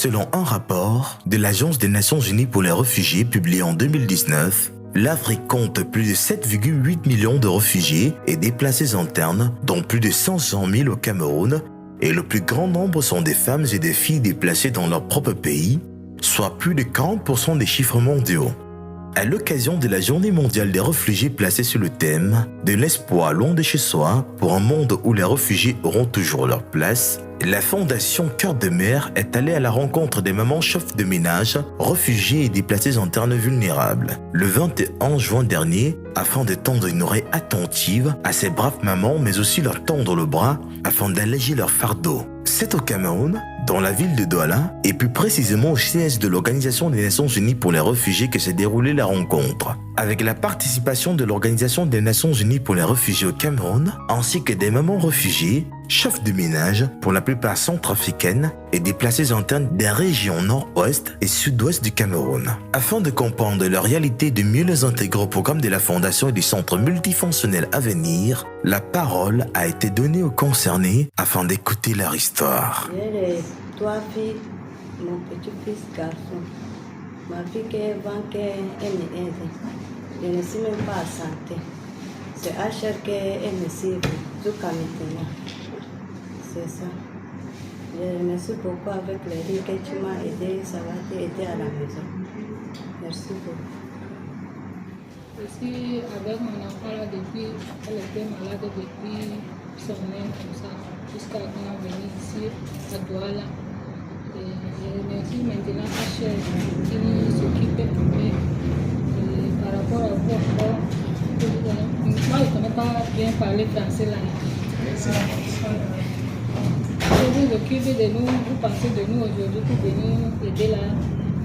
Selon un rapport de l'Agence des Nations Unies pour les réfugiés publié en 2019, l'Afrique compte plus de 7,8 millions de réfugiés et déplacés internes, dont plus de 500 000 au Cameroun, et le plus grand nombre sont des femmes et des filles déplacées dans leur propre pays, soit plus de 40% des chiffres mondiaux. À l'occasion de la Journée mondiale des réfugiés placée sur le thème « De l'espoir loin de chez soi pour un monde où les réfugiés auront toujours leur place », la Fondation Cœur de Mer est allée à la rencontre des mamans chefs de ménage, réfugiés et déplacés internes vulnérables, le 21 juin dernier, afin de tendre une oreille attentive à ces braves mamans, mais aussi leur tendre le bras afin d'alléger leur fardeau. C'est au Cameroun, dans la ville de Douala, et plus précisément au siège de l'Organisation des Nations Unies pour les réfugiés que s'est déroulée la rencontre. Avec la participation de l'Organisation des Nations Unies pour les réfugiés au Cameroun, ainsi que des mamans réfugiées, chefs de ménage, pour la plupart centrafricaines, et déplacés internes des régions nord-ouest et sud-ouest du Cameroun. Afin de comprendre leur réalité et de mieux les intégrer au programme de la Fondation et du Centre multifonctionnel à venir, la parole a été donnée aux concernés afin d'écouter leur histoire. J'ai les 3 filles, mon petit-fils garçon. Ma fille qui est me aide. Je ne suis même pas à santé. C'est HR qui me suit jusqu'à maintenant. C'est ça. Je remercie beaucoup avec les riz que tu m'as aidé, ça va t'aider à la maison. Merci beaucoup. Je suis avec mon enfant là depuis, elle était malade depuis son an comme ça, jusqu'à quand on est venu ici à Douala. Et je remercie maintenant HR qui nous s'occupe un peu par rapport au corps. Moi je ne connais pas bien parler français là. Vous vous occupez de nous, vous pensez de nous aujourd'hui pour venir aider là.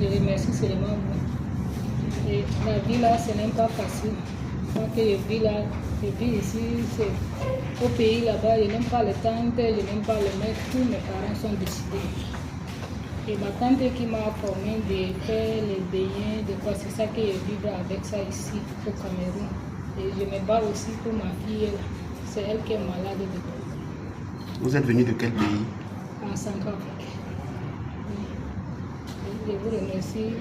Je remercie seulement vous. Et la vie là, ce n'est pas facile. Moi que je vis là, je vis ici, c'est au pays là-bas, je n'aime pas le tante, je n'aime pas le maître, tous mes parents sont décidés. Et ma tante qui m'a formé de faire les beignets, de quoi, c'est ça que je vis avec ça ici au Cameroun. Et je me bats aussi pour ma fille là, c'est elle qui est malade de quoi. Vous êtes venu de quel pays? En Centrafrique. Je vous remercie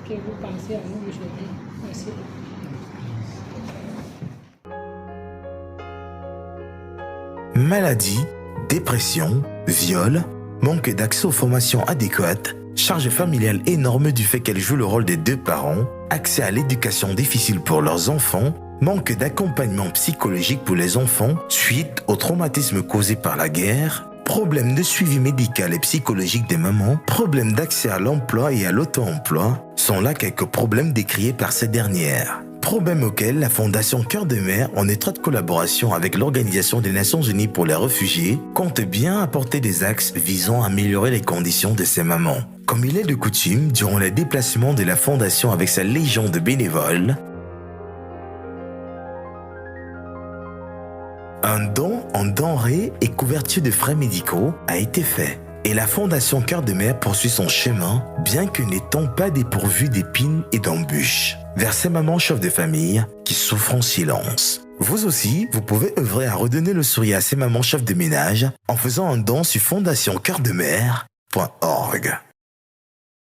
que vous pensez à nous aujourd'hui. Merci beaucoup. Maladie, dépression, viol, manque d'accès aux formations adéquates, charge familiale énorme du fait qu'elles jouent le rôle des deux parents, accès à l'éducation difficile pour leurs enfants, manque d'accompagnement psychologique pour les enfants suite au traumatisme causé par la guerre, problème de suivi médical et psychologique des mamans, problème d'accès à l'emploi et à l'auto-emploi sont là quelques problèmes décriés par ces dernières. Problèmes auxquels la Fondation Cœur de Mer, en étroite collaboration avec l'Organisation des Nations Unies pour les réfugiés, compte bien apporter des axes visant à améliorer les conditions de ces mamans. Comme il est de coutume, durant les déplacements de la Fondation avec sa légion de bénévoles, un don en denrées et couverture de frais médicaux a été fait. Et la Fondation Cœur de Mer poursuit son chemin, bien que n'étant pas dépourvue d'épines et d'embûches, vers ces mamans chefs de famille qui souffrent en silence. Vous aussi, vous pouvez œuvrer à redonner le sourire à ces mamans chefs de ménage en faisant un don sur fondationcoeurdemer.org.